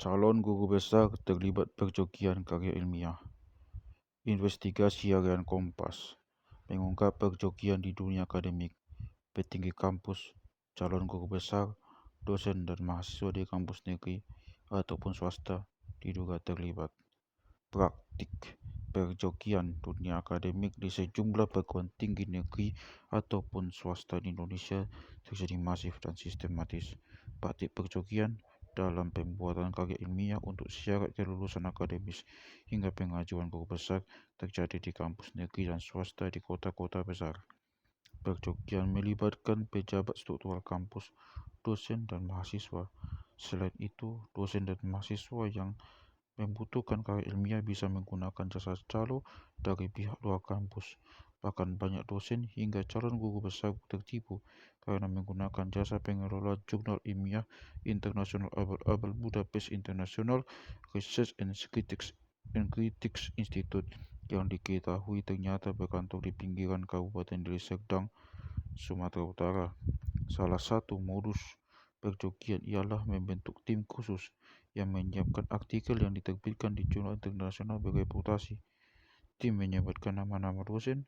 Calon guru besar terlibat percokian karya ilmiah. Investigasi harian Kompas mengungkap percokian di dunia akademik. Petinggi kampus, calon guru besar, dosen dan mahasiswa di kampus negeri ataupun swasta diduga terlibat praktik percokian dunia akademik di sejumlah perguruan tinggi negeri ataupun swasta di Indonesia terjadi masif dan sistematis. Praktik percokian dalam pembuatan karya ilmiah untuk syarat kelulusan akademis hingga pengajuan guru besar terjadi di kampus negeri dan swasta di kota-kota besar. Percokian melibatkan pejabat struktural kampus, dosen dan mahasiswa. Selain itu, dosen dan mahasiswa yang membutuhkan karya ilmiah bisa menggunakan jasa calo dari pihak luar kampus. Bahkan banyak dosen hingga calon guru besar tertipu karena menggunakan jasa pengelola jurnal ilmiah internasional abal-abal Budapest International Research and Critics Institute yang diketahui ternyata berkantor di pinggiran Kabupaten Deli Serdang, Sumatera Utara. Salah satu modus percokian ialah membentuk tim khusus yang menyiapkan artikel yang diterbitkan di jurnal internasional bereputasi. Tim menyebutkan nama-nama dosen,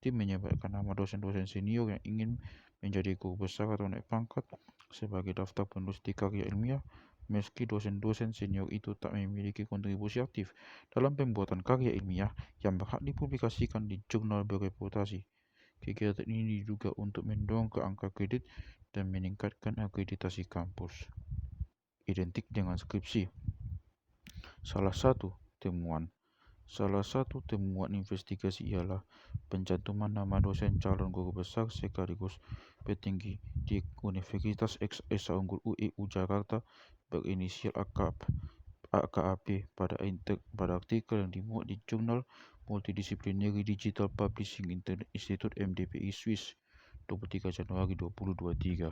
dosen-dosen senior yang ingin menjadi guru besar atau naik pangkat sebagai daftar penulis di karya ilmiah, meski dosen-dosen senior itu tak memiliki kontribusi aktif dalam pembuatan karya ilmiah yang berhak dipublikasikan di jurnal bereputasi. Kegiatan ini diduga untuk mendorong ke angka kredit dan meningkatkan akreditasi kampus. Identik dengan skripsi. Salah satu temuan investigasi ialah pencantuman nama dosen calon guru besar sekaligus petinggi di Universitas Esa Unggul UIU Jakarta berinisial AKAP pada artikel yang dimuat di jurnal Multidisciplinary Digital Publishing Institute MDPI Swiss 23 Januari 2023.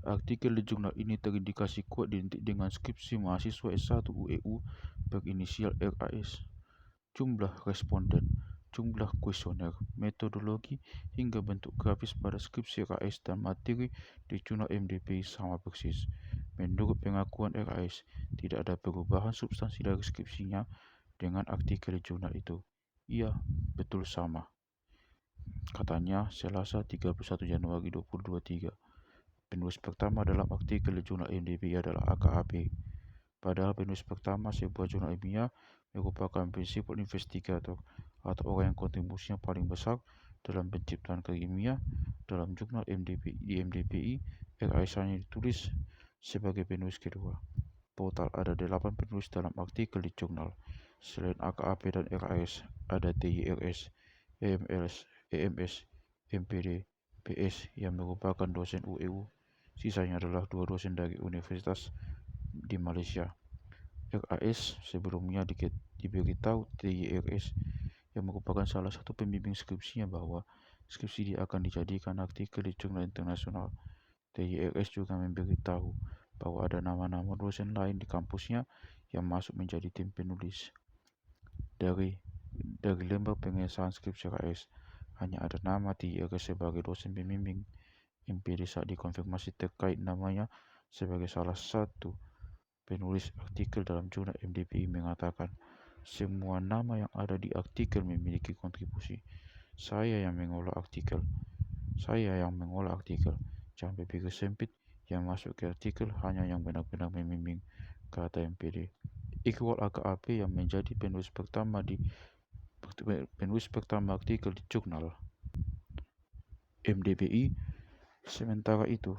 Artikel di jurnal ini terindikasi kuat identik dengan skripsi mahasiswa S1 UEU berinisial RAS. Jumlah responden, jumlah kuesioner, metodologi, hingga bentuk grafis pada skripsi RAS dan materi di jurnal MDPI sama persis. Menurut pengakuan RAS, tidak ada perubahan substansi dari skripsinya dengan artikel di jurnal itu. Iya, betul sama. Katanya Selasa 31 Januari 2023. Penulis pertama dalam artikel di jurnal MDPI adalah AKAP. Padahal penulis pertama sebuah jurnal ilmiah merupakan prinsipal investigator atau orang yang kontribusinya paling besar dalam penciptaan karya ilmiah dalam jurnal MDPI. RAS hanya ditulis sebagai penulis kedua. Total ada 8 penulis dalam artikel di jurnal. Selain AKAP dan RAS, ada TYRS, EMS, MPD, PS yang merupakan dosen UEU. Sisanya adalah 2 dosen dari universitas di Malaysia. RAS sebelumnya diberitahu TYRS yang merupakan salah satu pembimbing skripsinya bahwa skripsi dia akan dijadikan artikel di jurnal internasional. TYRS juga memberitahu bahwa ada nama-nama dosen lain di kampusnya yang masuk menjadi tim penulis. Dari lembar pengesahan skripsi RAS, hanya ada nama TYRS sebagai dosen pembimbing. MPD saat dikonfirmasi terkait namanya sebagai salah satu penulis artikel dalam jurnal MDPI mengatakan, semua nama yang ada di artikel memiliki kontribusi. Saya yang mengolah artikel. Jangan berpikir sempit, yang masuk ke artikel hanya yang benar-benar membimbing, kata MPD. Iqbal AKAP yang menjadi penulis pertama artikel di jurnal MDPI. Sementara itu,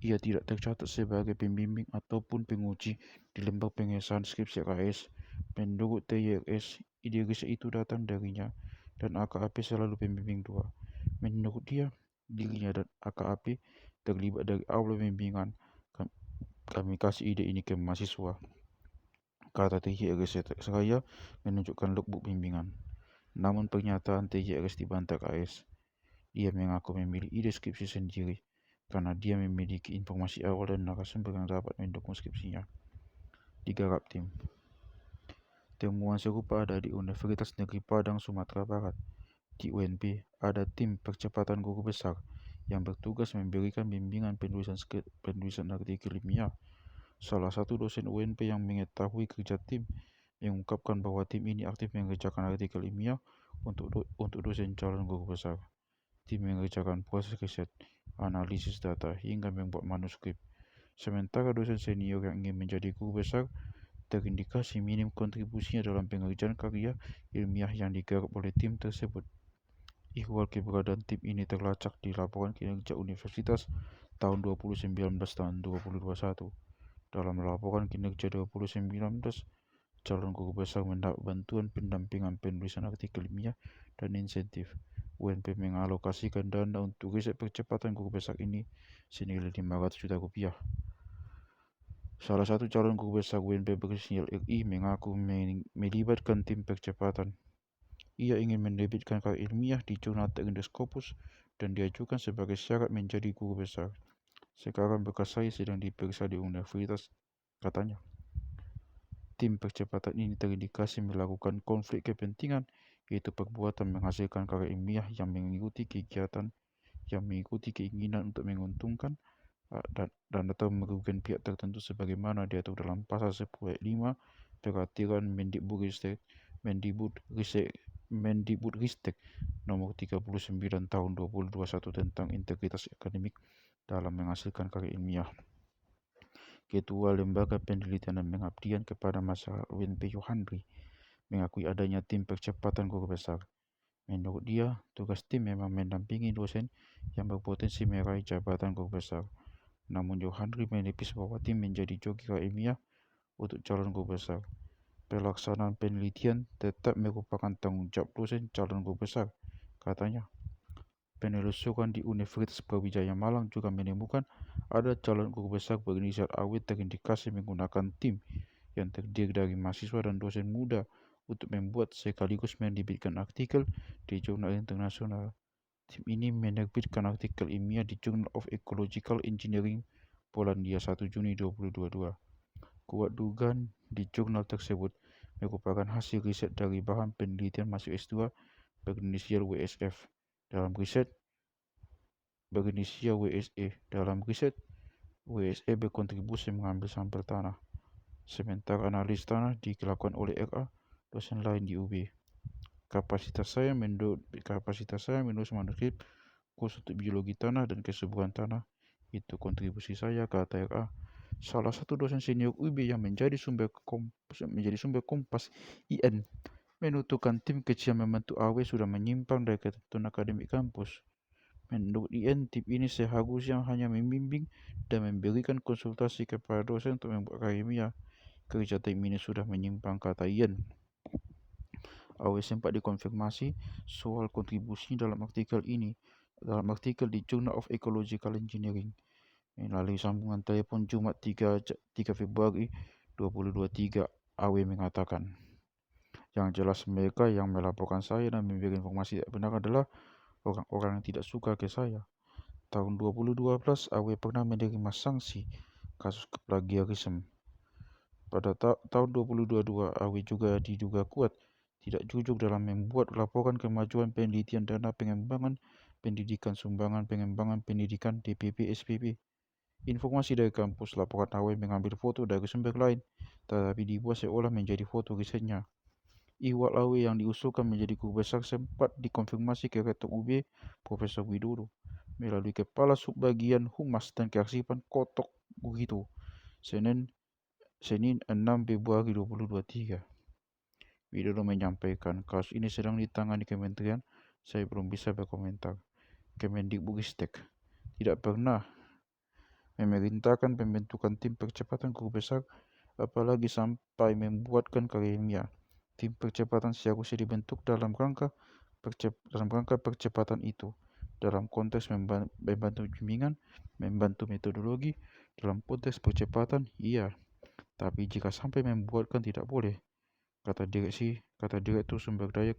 ia tidak tercatat sebagai pembimbing ataupun penguji di lembar pengesahan skripsi RAS. Menurut TYRS, ide riset itu datang darinya dan AKAP selalu pembimbing dua. Menurut dia, dirinya dan AKAP terlibat dari awal pembimbingan. Kami kasih ide ini ke mahasiswa, kata TYRS seraya menunjukkan logbook bimbingan. Namun pernyataan TYRS dibantah RAS. Dia mengaku memilih ide skripsi sendiri karena dia memiliki informasi awal dan narasumber yang dapat mendukung skripsinya. Digarap tim. Temuan serupa ada di Universitas Negeri Padang, Sumatera Barat. Di UNP ada tim percepatan guru besar yang bertugas memberikan bimbingan penulisan artikel ilmiah. Salah satu dosen UNP yang mengetahui kerja tim mengungkapkan bahwa tim ini aktif mengerjakan artikel ilmiah untuk dosen calon guru besar. Tim mengerjakan proses riset, analisis data, hingga membuat manuskrip. Sementara dosen senior yang ingin menjadi guru besar terindikasi minim kontribusinya dalam pengerjaan karya ilmiah yang digarap oleh tim tersebut. Ihwal keberadaan tim ini terlacak di laporan kinerja Universitas tahun 2019 dan 2021. Dalam laporan kinerja 2019, calon guru besar mendapat bantuan pendampingan penulisan artikel ilmiah dan insentif. UNP mengalokasikan dana untuk riset percepatan guru besar ini senilai 500 juta rupiah. Salah satu calon guru besar UNP berinisial RI mengaku melibatkan tim percepatan. Ia ingin menerbitkan karya ilmiah di jurnal terindah Scopus dan diajukan sebagai syarat menjadi guru besar. Sekarang berkas saya sedang diperiksa di universitas, katanya. Tim percepatan ini terindikasi melakukan konflik kepentingan, yaitu perbuatan menghasilkan karya ilmiah yang mengikuti kegiatan yang mengikuti keinginan untuk menguntungkan dan atau merugikan pihak tertentu sebagaimana diatur dalam pasal 10 ayat 5 peraturan Mendikbudristek nomor 39 tahun 2021 tentang integritas akademik dalam menghasilkan karya ilmiah. Ketua Lembaga Penelitian dan Pengabdian kepada Masyarakat UNP Yohandri mengakui adanya tim percepatan guru besar. Menurut dia, tugas tim memang mendampingi dosen yang berpotensi meraih jabatan guru besar. Namun Yohandri menepis bahwa tim menjadi joki ilmiah untuk calon guru besar. Pelaksanaan penelitian tetap merupakan tanggung jawab dosen calon guru besar, katanya. Penelusuran di Universitas Brawijaya Malang juga menemukan ada calon guru besar berinisial AW terindikasi menggunakan tim yang terdiri dari mahasiswa dan dosen muda untuk membuat sekaligus menerbitkan artikel di jurnal internasional. Tim ini menerbitkan artikel ilmiah di Journal of Ecological Engineering Polandia 1 Juni 2022. Kuat dugaan di jurnal tersebut merupakan hasil riset dari bahan penelitian mahasiswa S2 berinisial WSF. Dalam riset berinisial WSE. Dalam riset, WSE berkontribusi mengambil sampel tanah, sementara analis tanah dilakukan oleh RA, dosen lain di UB. Kapasitas saya menulis manuskrip khusus untuk biologi tanah dan kesuburan tanah. Itu kontribusi saya, kata RA. Salah satu dosen senior UB yang menjadi sumber Kompas IN menuturkan tim kecil membantu AW sudah menyimpang dari ketentuan akademik kampus. Menurut IN, tim ini seharusnya hanya membimbing dan memberikan konsultasi kepada dosen untuk membuat karya ilmiah. Kerja tim ini sudah menyimpang, kata IN. AW sempat dikonfirmasi soal kontribusi dalam artikel di Journal of Ecological Engineering. Melalui sambungan telepon Jumat 3 Februari 2023, AW mengatakan, yang jelas mereka yang melaporkan saya dan memberi informasi tidak benar adalah orang-orang yang tidak suka ke saya. Tahun 2012, AW pernah menerima sanksi kasus plagiarisme. Pada tahun 2022, AW juga diduga kuat tidak jujur dalam membuat laporan kemajuan penelitian dana pengembangan pendidikan sumbangan pengembangan pendidikan DPP SPP. Informasi dari kampus, laporan AW mengambil foto dari sumber lain, tetapi dibuat seolah menjadi foto risetnya. Ihwal AW yang diusulkan menjadi guru besar sempat dikonfirmasi ke Rektor UB, Profesor Widodo, melalui Kepala Subbagian Humas dan Kearsipan Kotok Gurito, Senin 6 Februari 2023. Widodo menyampaikan, kasus ini sedang ditangani kementerian, saya belum bisa berkomentar. Kemendikbudristek tidak pernah memerintahkan pembentukan tim percepatan guru besar, apalagi sampai membuatkan karya ilmiah. Tim percepatan seharusnya dibentuk dalam rangka percepatan itu, dalam konteks membantu bimbingan, membantu metodologi, dalam konteks percepatan, iya. Tapi jika sampai membuatkan tidak boleh, kata Direktur Sumber Daya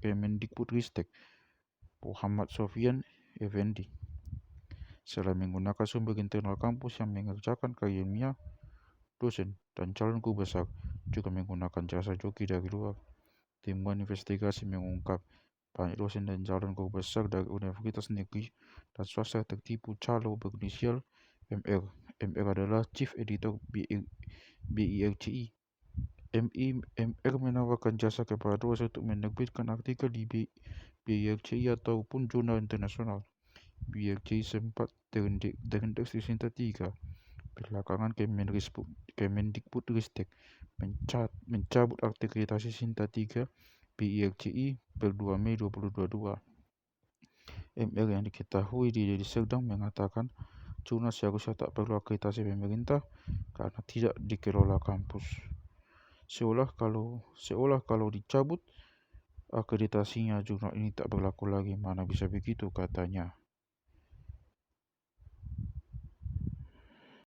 Kemendikbudristek Muhammad Sofian Effendi. Selain menggunakan sumber internal kampus yang mengerjakan karya ilmiah, dosen dan calon guru besar juga menggunakan jasa joki dari luar. Timbang investigasi mengungkap banyak dosen dan calon guru besar dari universitas negeri dan swasta tertipu calo berinisial MR MR adalah Chief Editor BERCI. MR menawarkan jasa kepada dosen untuk menerbitkan artikel di BERCI ataupun jurnal internasional. BERCI sempat terdeteksi Sinta 3. Belakangan Kemendikbudristek mencabut akreditasi Sinta 3 BERCI per 2 Mei 2022. MR yang diketahui di Deli Serdang mengatakan jurnal seharusnya tak perlu akreditasi pemerintah karena tidak dikelola kampus. Seolah kalau dicabut akreditasinya, jurnal ini tak berlaku lagi. Mana bisa begitu, katanya.